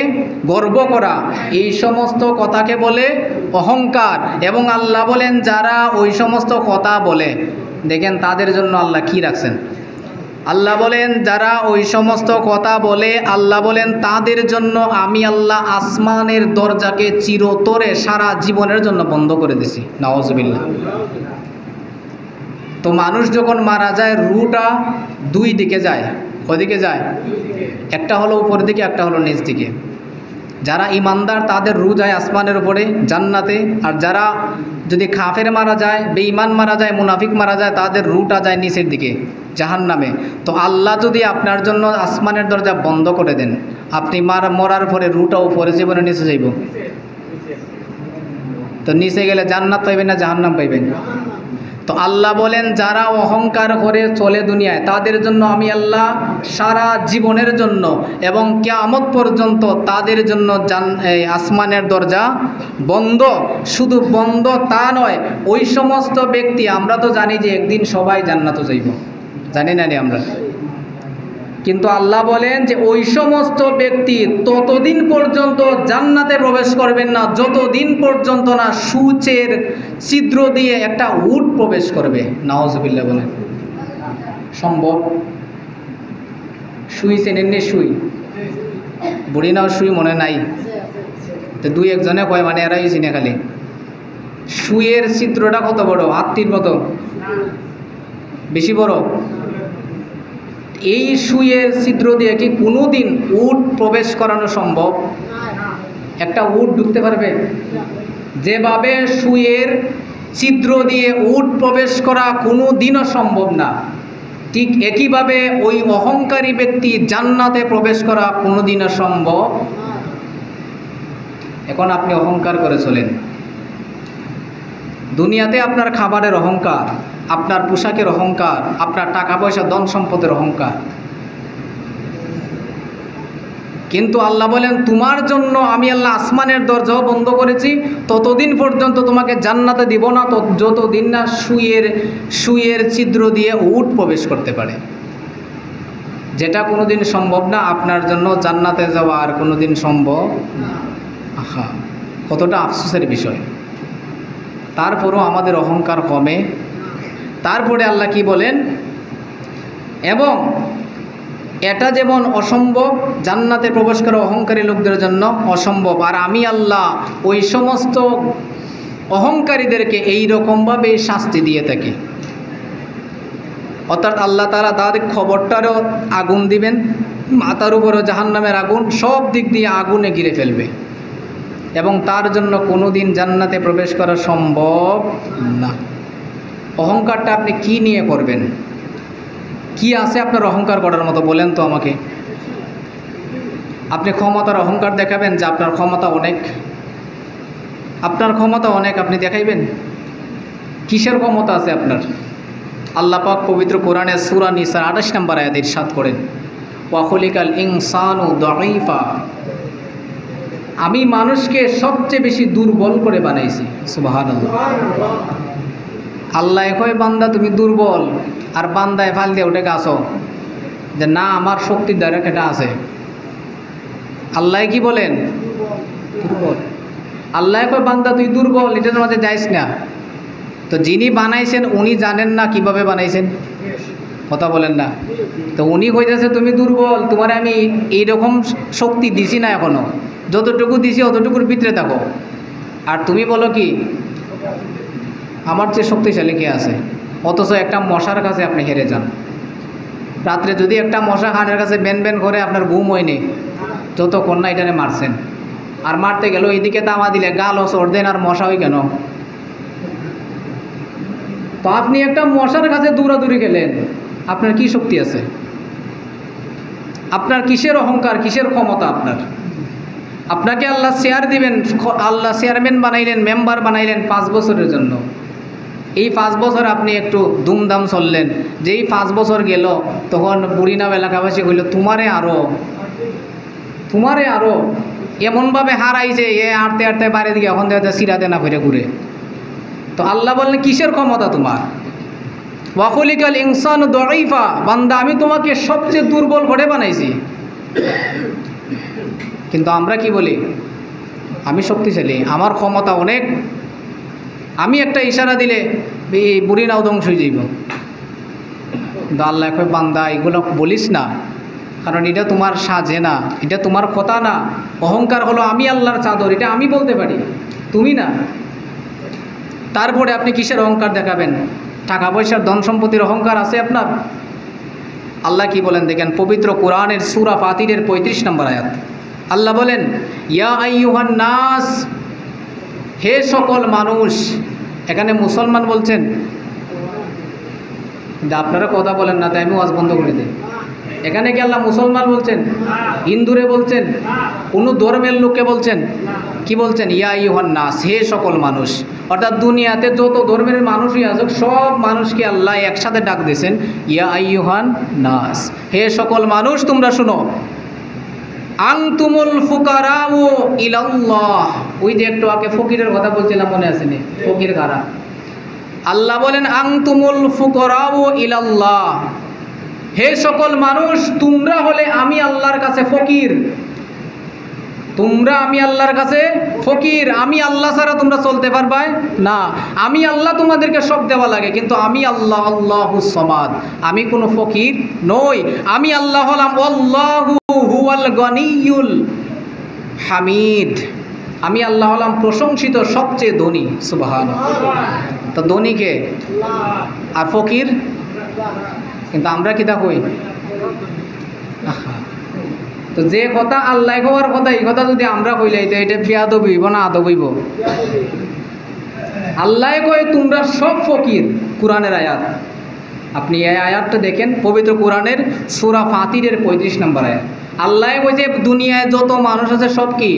গর্ব করা, এই সমস্ত কথাকে বলে অহংকার। এবং আল্লাহ বলেন যারা ওই সমস্ত কথা বলে, দেখেন তাদের জন্য আল্লাহ কি রাখছেন। আল্লাহ বলেন যারা ওই সমস্ত কথা বলে, আল্লাহ বলেন তাদের জন্য আমি আল্লাহ আসমানের দরজাকে চিরতরে সারা জীবনের জন্য বন্ধ করে দিছি, নাউজুবিল্লাহ। তো মানুষ যখন মারা যায়, রুটা দুই দিকে যায়, ওদিকে যায়, একটা হলো উপর দিকে, একটা হলো নিচ দিকে। যারা ইমানদার তাদের রু যায় আসমানের উপরে জান্নাতে, আর যারা যদি কাফের মারা যায়, বেঈমান মারা যায়, মুনাফিক মারা যায়, তাদের রুটা যায় নিচের দিকে জাহান্নামে। তো আল্লাহ যদি আপনার জন্য আসমানের দরজা বন্ধ করে দেন, আপনি মরার পরে রুটা উপরে জীবনে নিচে যাইব, তো নিচে গেলে জান্নাত পাইবেন না জাহান্নাম পাইবেন? তো আল্লাহ বলেন যারা অহংকার করে চলে দুনিয়ায়, তাদের জন্য আমি আল্লাহ সারা জীবনের জন্য এবং কিয়ামত পর্যন্ত তাদের জন্য আসমানের দরজা বন্ধ। শুধু বন্ধ তা নয়, ওই সমস্ত ব্যক্তি, আমরা তো জানি যে একদিন সবাই জান্নাতে যাইব, জানি না আমরা, কিন্তু আল্লাহ বলেন যে ওই সমস্ত ব্যক্তি ততদিন পর্যন্ত জান্নাতে প্রবেশ করবেন না যতদিন পর্যন্ত না সূচের ছিদ্র দিয়ে একটা উট প্রবেশ করবে, নাউজুবিল্লাহ বলেন। সম্ভব? সুই চেনেননি? সুই, বুড়ি নাও সুই মনে নাই, তো দুই একজনে কয় মানে এরাই চিনে খালি। সুইয়ের ছিদ্রটা কত বড়? হাতির মতো? বেশি বড়? এই সুইয়ের ছিদ্র দিয়ে কি কোনো দিন উট প্রবেশ করানো সম্ভব? একটা উট ঢুকতে পারবে? যেভাবে সুইয়ের ছিদ্র দিয়ে উট প্রবেশ করা কোনো দিনও সম্ভব না, ঠিক একইভাবে ওই অহংকারী ব্যক্তি জান্নাতে প্রবেশ করা কোনো দিনও সম্ভব। এখন আপনি অহংকার করে চলেন দুনিয়াতে, আপনার খাবারের অহংকার, আপনার পোশাকের অহংকার, আপনার টাকা পয়সা ধন সম্পদের অহংকার। কিন্তু আল্লাহ বলেন তোমার জন্য আমি আল্লাহ আসমানের দরজাও বন্ধ করেছি, ততদিন পর্যন্ত তোমাকে জান্নাতে দিব না যতদিন না সুইয়ের ছিদ্র দিয়ে উট প্রবেশ করতে পারে। যেটা কোনোদিন সম্ভব না আপনার জন্য জান্নাতে যাওয়া, আর কোনোদিন সম্ভব না। আহা, কতটা আফসোসের বিষয়। তারপরও আমাদের অহংকার কমে। তারপরে আল্লাহ কি বলেন, এবং এটা যেমন অসম্ভব জান্নাতে প্রবেশ করা অহংকারী লোকদের জন্য অসম্ভব, আর আমি আল্লাহ ওই সমস্ত অহংকারীদেরকে এই রকমভাবে শাস্তি দিয়ে থাকি। অর্থাৎ আল্লাহ তাআলা তাদের খবরটারও আগুন দিবেন, মাথার উপরও জাহান্নামের আগুন, সব দিক দিয়ে আগুনে ঘিরে ফেলবে, এবং তার জন্য কোনোদিন জান্নাতে প্রবেশ করা সম্ভব না। অহংকারটা আপনি কি নিয়ে করবেন? কি আছে আপনার অহংকার করার মতো বলেন তো আমাকে। আপনি ক্ষমতার অহংকার দেখাবেন যে আপনার ক্ষমতা অনেক, আপনার ক্ষমতা অনেক, আপনি দেখাইবেন? কিসের ক্ষমতা আছে আপনার? আল্লাহ পাক পবিত্র কোরআনে সূরা নিসার 28 নম্বর আয়াতে ইরশাদ করেন, ওয়া খুলিকাল ইনসানু দাঈফা, আমি মানুষকে সবচেয়ে বেশি দুর্বল করে বানাইছি। সুবহানাল্লাহ। আল্লাহ কয় বান্দা তুমি দুর্বল, আর বান্দায় ফাল দিয়ে উঠে গাছ যে না আমার শক্তির দ্বারা কেটা আছে। আল্লাহ কি বলেন? দুর্বল। আল্লাহ কয় বান্দা তুই দুর্বল, এটার মাঝে যাইস না। তো যিনি বানাইছেন উনি জানেন না কিভাবে বানাইছেন? কথা বলেন না। তো উনি কইতেছে তুমি দুর্বল, তোমার আমি এইরকম শক্তি দিছি না, এখনো যতটুকু দিছি অতটুকুর ভিতরে থাকো। আর তুমি বলো কি আমার চেয়ে শক্তিশালী কে আছে? অথচ একটা মশার কাছে আপনি হেরে যান। রাত্রে যদি একটা মশা খানের কাছে বেন বেন করে আপনার ঘুম হয়নি, যতক্ষণ না এটারে মারছেন। আর মারতে গেল এইদিকে তামা দিলে গাল ওসর দেন, আর মশা হই কেন? তো আপনি একটা মশার কাছে দৌড়াদৌড়ি গেলেন, আপনার কি শক্তি আছে? আপনার কিসের অহংকার, কিসের ক্ষমতা আপনার? আপনাকে আল্লাহ শেয়ার দিবেন, আল্লাহ চেয়ারম্যান বানাইলেন, মেম্বার বানাইলেন 5 বছরের জন্য। এই 5 বছর আপনি একটু দুমদাম চললেন, যেই 5 বছর গেল তখন বুড়িনাম এলাকাবাসী হইল তোমারে আরো এমনভাবে হারাইছে, এ আড়তে আড়তে বাইরে দিকে এখন দেখতে সিরাতে না ফিরে ঘুরে। তো আল্লাহ বললেন কিসের ক্ষমতা তোমার? ওয়া খুলিকাল ইনসানু দাঈফা, বান্দা আমি তোমাকে সবচেয়ে দুর্বল করে বানাইছি। কিন্তু আমরা কি বলি? আমি শক্তিশালী, আমার ক্ষমতা অনেক, আমি একটা ইশারা দিলে এই বুড়ি নাও ধ্বংস হয়ে যাইব। কিন্তু আল্লাহ কয় বান্দা এগুলো বলিস না, কারণ এটা তোমার সাজে না, এটা তোমার কথা না। অহংকার হলো আমি আল্লাহর চাদর, এটা আমি বলতে পারি, তুমি না। তারপরে আপনি কিসের অহংকার দেখাবেন? টাকা পয়সার ধন সম্পত্তির অহংকার আছে আপনার? আল্লাহ কি বলেন দেখেন, পবিত্র কোরআনের সূরা ফাতিরের 35 নম্বর আয়াত। আল্লাহ বলেন, ইয়া আইয়ুহান নাস, হে সকল মানুষ। এখানে মুসলমান বলছেন, আপনারা কথা বলেন না তাই আমি ওয়াজ বন্ধ করে দিই। এখানে কি আল্লাহ মুসলমান বলছেন, হিন্দুরে বলছেন, কোনো ধর্মের লোককে বলছেন? কি বলছেন? ইয়া আইয়ুহান নাস, হে সকল মানুষ। অর্থাৎ দুনিয়াতে যত ধর্মের মানুষই আছে সব মানুষকে আল্লাহ একসাথে ডাক দিয়েছেন, ইয়া আইয়ুহান নাস, হে সকল মানুষ তোমরা শুনো। আনতুমুল ফুকারাউ ইলাল্লাহ, ওই যে একটু আগে ফকিরের কথা বলছিলাম, মনে আছে নি? ফকির কারা? আল্লাহ বলেন আনতুমুল ফুকারাউ ইলাল্লাহ, হে সকল মানুষ তোমরা হলে আমি আল্লাহর কাছে ফকির। তোমরা আমি আল্লাহর কাছে ফকির, আমি আল্লাহ ছাড়া তোমরা চলতে পারবে না। আমি আল্লাহ তোমাদেরকে সব দেওয়া লাগে, কিন্তু আমি আল্লাহ আল্লাহুস সামাদ, আমি কোনো ফকির নই। আমি আল্লাহ হলাম আল্লাহু হুয়াল গনিয়ুল হামিদ, আমি আল্লাহ হলাম প্রশংসিত সবচেয়ে ধনী। সুবহানাল্লাহ। তো ধনী কে? আর ফকির? কিন্তু আমরা কি তা কই? তো যে কথা আল্লাহ হওয়ার কথা, এই কথা যদি আমরা কইলাই তো এটা বেয়াদব হইব না আদব হইব? আল্লাহ কয় তোমরা সব ফকির, কোরআনের আয়াত। আপনি এই আয়াতটা দেখেন পবিত্র কোরআনের সূরা ফাতিরের 35 নম্বর আয়াত। আল্লাহ বলছে দুনিয়ায় যত মানুষ আছে সব কি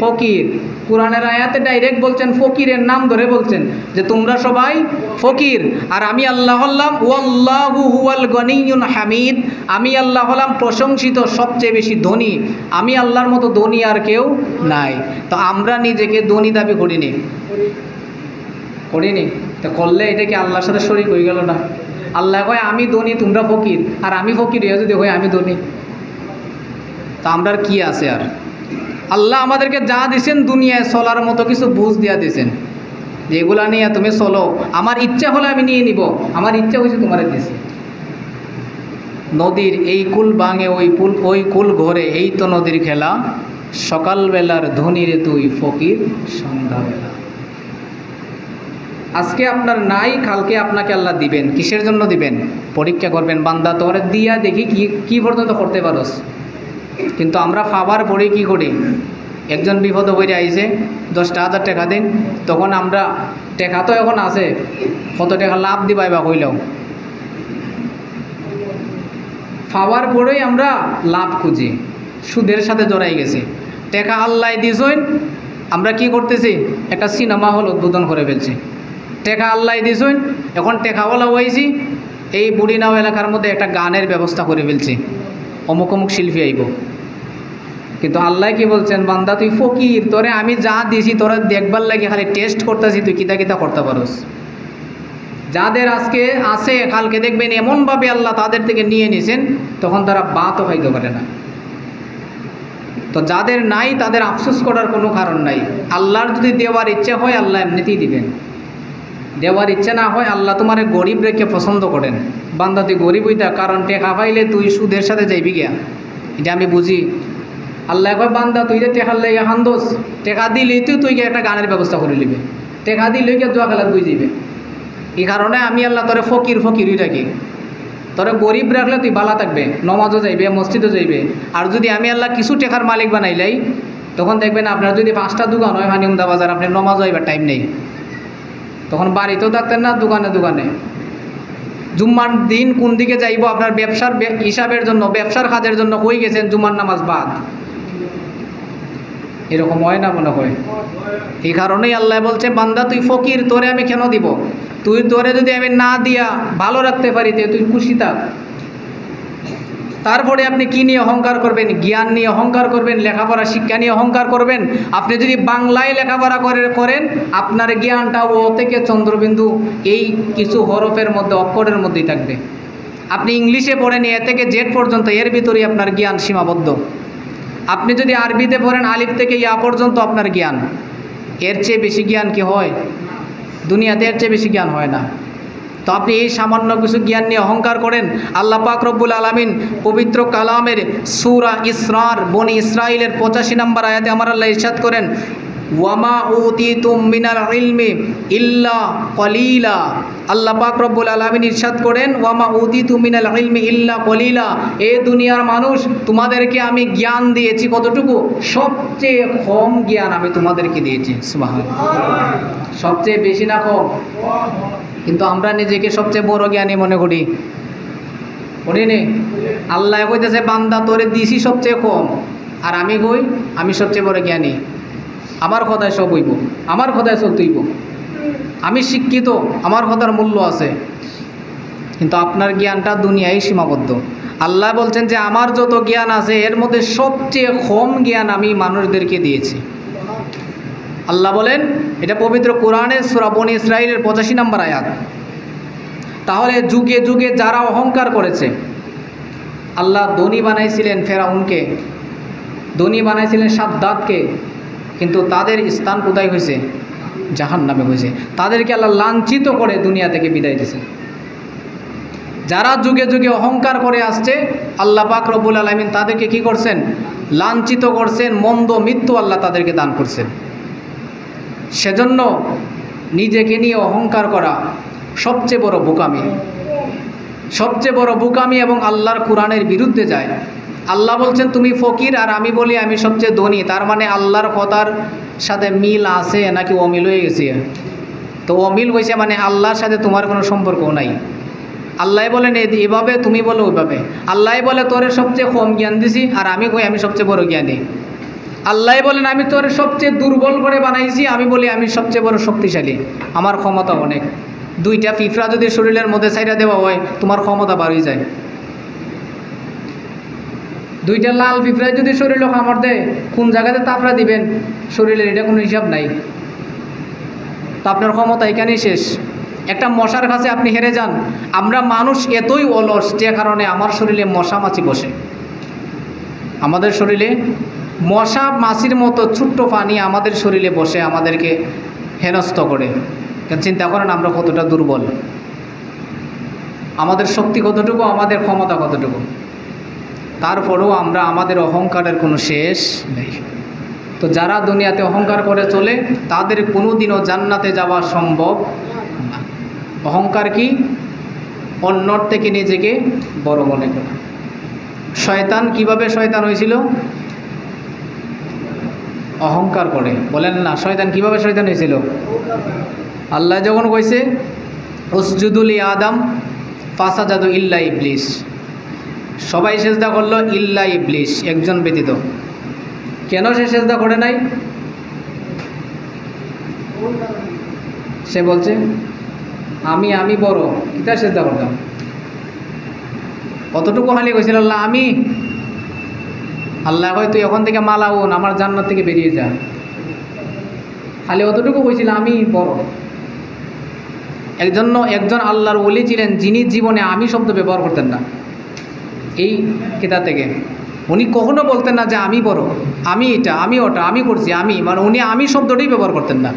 ফকির। কোরআনের আয়াতে ডাইরেক্ট বলছেন, ফকিরের নাম ধরে বলছেন যে তোমরা সবাই ফকির, আর আমি আল্লাহ হলাম ওয়াল্লাহু হুয়াল গনিয়ুল হামিদ, আমি আল্লাহ হলাম প্রশংসিত সবচেয়ে বেশি ধনী, আমি আল্লাহর মতো ধনী আর কেউ নাই। তো আমরা নিজেকে ধনী দাবি করিনি, তো করলে এটা কি আল্লাহর সাথে শরীক হয়ে গেল না? আল্লাহ কয় আমি ধনী তোমরা ফকির, আর আমি ফকির হয়ে যদি হয় আমি ধনী, তা আমরা আর কি আছে? আর আল্লাহ আমাদেরকে যা দিয়েছেন দুনিয়ায় চলার মতো কিছু বুঝ দিয়া দিয়েছেন, যেগুলা নিয়ে তুমি চলো, আমার ইচ্ছা হলে আমি নিয়ে নিব, আমার ইচ্ছা হয়েছে তোমার দিছি। নদীর এই কুল ভাঙে ওই কুল ঘরে, এই তো নদীর খেলা, সকালবেলার ধনীরে তুই ফকির সন্ধ্যাবেলা। আজকে আপনার নাই, কালকে আপনাকে আল্লাহ দিবেন। কিসের জন্য দিবেন? পরীক্ষা করবেন, বান্দা তোরে দিয়া দেখি কি পর্যন্ত করতে পারোস। কিন্তু আমরা পাবার পরে কি করি? একজন বিপদ হয়ে আইছে 10,000 টাকা দিন, তখন আমরা টাকা তো এখন আছে, কত টাকা লাভ দিবাই বা কইলেও পাওয়ার পরেই আমরা লাভ খুঁজি, সুদের সাথে জড়াই গেছি। টাকা আল্লাহ দিয়েছেন, আমরা কি করতেছি? একটা সিনেমা হল উদ্বোধন করে ফেলছি। টাকা আল্লাহ দিয়েছেন, এখন টাকাওয়ালা হয়েছি, এই বুড়িনাও এলাকার মধ্যে একটা গানের ব্যবস্থা করে ফেলছি, অমুক অমুক শিল্পী আইব। কিন্তু আল্লাহ কি বলছেন? বান্দা তুই ফকির, তোরে আমি যা দিয়েছি তোরা দেখবার লাগে খালি টেস্ট করতেছি, তুই কিতা কিতা করতে পারোস। যাদের আজকে আছে কালকে দেখবেন এমনভাবে আল্লাহ তাদের থেকে নিয়ে নিয়েছেন, তখন তারা বাতও হইতে পারে না। তো যাদের নাই তাদের আফসোস করার কোনো কারণ নাই। আল্লাহর যদি দেওয়ার ইচ্ছে হয় আল্লাহ এমনিতেই দিবেন, দেওয়ার ইচ্ছে না হয় আল্লাহ তোমার গরিব রেখে পছন্দ করেন। বান্দা তুই গরিব হইতা, কারণ টেকা পাইলে তুই সুদের সাথে যাইবি গিয়া, এটা আমি বুঝি। আল্লাহ কয় বান্দা তুই যে টেকার লেগে হান্দোস, টেকা দিলেই তুই গিয়ে একটা গানের ব্যবস্থা করে নিবি, টেকা দিলে গিয়ে জুয়া খেলা বুঝ যাইবে। এই কারণে আমি আল্লাহ তোরে ফকিরই রাখি। তোরে গরিব রাখলে তুই বালা থাকবে, নমাজও যাইবে, মসজিদও যাইবে। আর যদি আমি আল্লাহ কিছু টেকার মালিক বানাইলাই, তখন দেখবেন আপনার যদি 5টা দোকান হয় হানিউমদা বাজার, আপনি নমাজও যাইবার টাইম নেই, তখন বাড়িতেও থাকতেন না, দোকানে। জুম্মার দিন কোন দিকে যাইব আপনার ব্যবসার হিসাবের জন্য, ব্যবসার কাজের জন্য কই গেছেন, জুম্মার নামাজ বাদ। এরকম হয় না মনে হয়? এই কারণেই আল্লাহ বলছে বান্দা তুই ফকির, তোরে আমি কেন দিব? তোরে যদি আমি না দিয়া ভালো রাখতে পারি তুই খুশি থাক। তারপরে আপনি কি নিয়ে অহংকার করবেন? জ্ঞান নিয়ে অহংকার করবেন, লেখাপড়া শিক্ষা নিয়ে অহংকার করবেন। আপনি যদি বাংলায় লেখাপড়া করেন, আপনার জ্ঞানটা ও থেকে চন্দ্রবিন্দু এই কিছু হরফের মধ্যে, অক্ষরের মধ্যেই থাকবে। আপনি ইংলিশে পড়েন এ থেকে জেড পর্যন্ত, এর ভিতরেই আপনার জ্ঞান সীমাবদ্ধ। আপনি যদি আরবিতে পড়েন আলিফ থেকে ইয়া পর্যন্ত আপনার জ্ঞান, এর চেয়ে বেশি জ্ঞান কি হয় দুনিয়াতে? এর চেয়ে বেশি জ্ঞান হয় না। তো আপনি এই সামান্য কিছু জ্ঞান নিয়ে অহংকার করেন। আল্লাহ পাক রব্বুল আলামিন পবিত্র কালামের সূরা ইসরার বনি ইসরাইলের 85 নম্বর আয়াতে আমার আল্লাহ ইরশাদ করেন, ওয়ামা উতিতুম মিনাল ইলমি ইল্লা কলিলা। আল্লাহ পাক রব্বুল আলামিন ইরশাদ করেন, ওয়ামা উতিতুম মিনাল ইলমি ইল্লা কলিলা। এ দুনিয়ার মানুষ, তোমাদেরকে আমি জ্ঞান দিয়েছি কতটুকু? সবচেয়ে কম জ্ঞান আমি তোমাদেরকে দিয়েছি। সুবহানাল্লাহ, সবচেয়ে বেশি না কম? কিন্তু আমরা নিজেকে সবচেয়ে বড় জ্ঞানী মনে করি নি? আল্লাহ কইতেছে বান্দা তোরে দিছি সবচেয়ে কম, আর আমি কই আমি সবচেয়ে বড় জ্ঞানী। আমার কথায় সব হইব, আমার কথায় চলতে হইব, আমি শিক্ষিত, আমার কথার মূল্য আছে। কিন্তু আপনার জ্ঞানটা দুনিয়ায় সীমাবদ্ধ। আল্লাহ বলছেন যে আমার যত জ্ঞান আছে এর মধ্যে সবচেয়ে কম জ্ঞান আমি মানুষদেরকে দিয়েছি। আল্লাহ বলেন, এটা পবিত্র কোরআনের সূরা বনি ইসরাইলের 85 নম্বর আয়াত। তাহলে যুগে যুগে যারা অহংকার করেছে, আল্লাহ ধনী বানাইছিলেন ফেরাউনকে, ধনী বানাইছিলেন সাদ্দাতকে, কিন্তু তাদের স্থান কোথায় হয়েছে? জাহান্নামে হয়েছে। তাদেরকে আল্লাহ লাঞ্ছিত করে দুনিয়া থেকে বিদায় দিয়েছে। যারা যুগে যুগে অহংকার করে আসছে, আল্লাহ পাক রব্বুল আলামিন তাদেরকে কি করছেন? লাঞ্ছিত করছেন, মন্দ মৃত্যু আল্লাহ তাদেরকে দান করছেন। সেজন্য নিজেকে নিয়ে অহংকার করা সবচেয়ে বড় বোকামি, সবচেয়ে বড় বোকামি, এবং আল্লাহর কোরআনের বিরুদ্ধে যায়। আল্লাহ বলছেন তুমি ফকির, আর আমি বলি আমি সবচেয়ে ধনী। তার মানে আল্লাহর কথার সাথে মিল আছে নাকি অমিল হয়ে গেছে? তো অমিল হয়েছে মানে আল্লাহর সাথে তোমার কোনো সম্পর্ক নাই। আল্লাহ বলেন এভাবে, তুমি বলো ওইভাবে। আল্লাহ বলে তোরে সবচেয়ে কম জ্ঞান দিছি, আর আমি কই আমি সবচেয়ে বড় জ্ঞানী। আল্লাহ বলেন আমি তোরে সবচেয়ে দুর্বল করে বানাইছি, আমি বলি আমি সবচেয়ে বড় শক্তিশালী, আমার ক্ষমতা অনেক। দুইটা পিঁপড়া যদি শরীরের মধ্যে ছাইড়া দেওয়া হয়, তোমার ক্ষমতা বাড়িয়ে যায়। দুইটা লাল পিঁপড়ায় যদি শরীরে কামড় দেয়, কোন জায়গাতে তাপড়া দিবেন শরীরের, এটা কোনো হিসাব নাই। তো আপনার ক্ষমতা এখানেই শেষ। একটা মশার কাছে আপনি হেরে যান। আমরা মানুষ এতই অলস, যে কারণে আমার শরীরে মশা মাছি বসে। আমাদের শরীরে মশা মাছির মতো ছোট্ট পানি আমাদের শরীরে বসে, আমাদেরকে হেনস্থ করে। চিন্তা করেন আমরা কতটা দুর্বল, আমাদের শক্তি কতটুকু, আমাদের ক্ষমতা কতটুকু। তারপরেও আমরা, আমাদের অহংকারের কোনো শেষ নেই। তো যারা দুনিয়াতে অহংকার করে চলে, তাদের কোনো দিনও জান্নাতে যাওয়া সম্ভব না। অহংকার কি? অন্যর থেকে নিজেকে বড় মনে করা। শয়তান কিভাবে শয়তান হয়েছিল? অহংকার করে। বলেন না, শয়তান কিভাবে শয়তান হয়েছিল? আল্লাহ যখন কইছে উসজুদুল আদম ফাসাজাদু ইল্লা ইবলিস, সবাই সেজদা করলো ইল্লা ইবলিস, একজন ব্যতীত। কেন সে সেজদা করে নাই? সে বলছে আমি বড়, কিতা সেজদা করতাম। কতটুকু খালি কইছিল আল্লাহ আমি। আল্লাহ কয় তুই এখন থেকে মালাউন, আমার জান্নাত থেকে বেরিয়ে যা। খালি অতটুকু কইছিল আমি বড়। একজন আল্লাহর ওলি ছিলেন, যিনি জীবনে আমি শব্দ ব্যবহার করতেন না। এই কিতাব থেকে উনি কখনো বলতেন না যে আমি বড়, আমি এটা, আমি ওটা, আমি করছি, মানে উনি আমি শব্দটাই ব্যবহার করতেন না।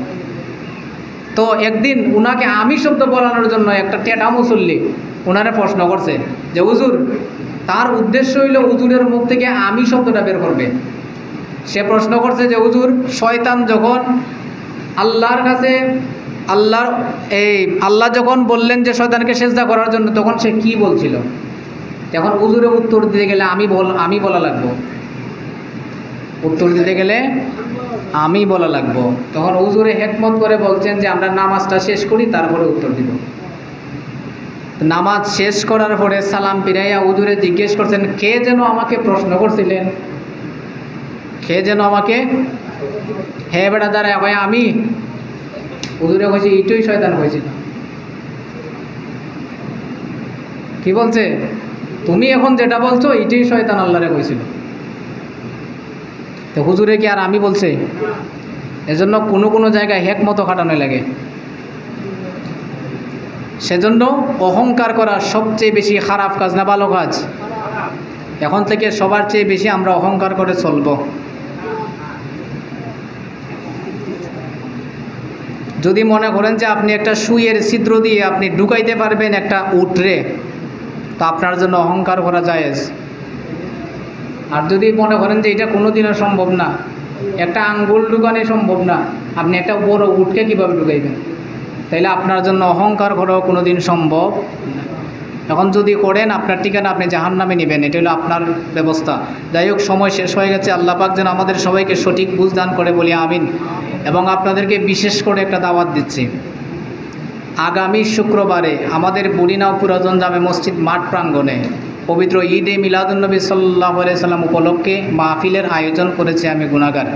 তো একদিন উনাকে আমি শব্দ বলানোর জন্য একটা টেটা মুসল্লি ওনারে প্রশ্ন করছে যে হুজুর, তার উদ্দেশ্য হইল হুজুরের মুখ থেকে আমি শব্দটা বের করবে। সে প্রশ্ন করছে যে হুজুর, শয়তান যখন আল্লাহর কাছে আল্লাহ যখন বললেন যে শয়তানকে সেজদা করার জন্য, তখন সে কি বলছিল? এখন হুজুরে উত্তর দিতে গেলে আমি বলা লাগবো, উত্তর দিতে গেলে আমি বলা লাগবো। তখন হুজুরে হেকমত করে বলছেন যে আমরা নামাজটা শেষ করি, তারপরে উত্তর দিব। নামাজ শেষ করার পরে সালাম ফিরাইয়া হুজুরে জিজ্ঞেস করছেন, কে যেন আমাকে প্রশ্ন করছিলেন? কে যেন আমাকে? হে বেটা দাঁড়ায় ভাই, আমি। হুজুরে কইছে এইটাই শয়তান হয়েছিল। কি বলছে? তুমি এখন যেটা বলছো এইটাই শয়তান আল্লাহরে কইছিল। তো হুজুরে কি আর আমি বলছে? এজন্য কোনো জায়গায় হেকমতো খাটানো লাগে। সেজন্য অহংকার করা সবচেয়ে বেশি খারাপ কাজ না ভালো কাজ? এখন থেকে সবার চেয়ে বেশি আমরা অহংকার করে চলব। যদি মনে করেন যে আপনি একটা সুইয়ের ছিদ্র দিয়ে আপনি ঢুকাইতে পারবেন একটা উটরে, তো আপনার জন্য অহংকার করা জায়েজ। আর যদি মনে করেন যে এটা কোনোদিনও সম্ভব না, একটা আঙ্গুল ঢুকানো সম্ভব না, আপনি একটা বড় উটকে কীভাবে ঢুকাইবেন? তাইলে আপনার জন্য অহংকার করাও কোনো দিন সম্ভব না। এখন যদি করেন, আপনার ঠিকানা আপনি জাহান্নামে নেবেন। এটা হলো আপনার ব্যবস্থা। যাই হোক, সময় শেষ হয়ে গেছে। আল্লাহ পাক যেন আমাদের সবাইকে সঠিক বুঝ দান করে, বলি আমিন। এবং আপনাদেরকে বিশেষ করে একটা দাওয়াত দিচ্ছি, আগামী শুক্রবারে আমাদের বুড়িনাও পুরাতন জামে মসজিদ মাঠ প্রাঙ্গণে পবিত্র ঈদে মিলাদুন্নবী সাল্লাল্লাহু আলাইহি সাল্লাম উপলক্ষে মাহফিলের আয়োজন করেছি আমি গুনাহগার।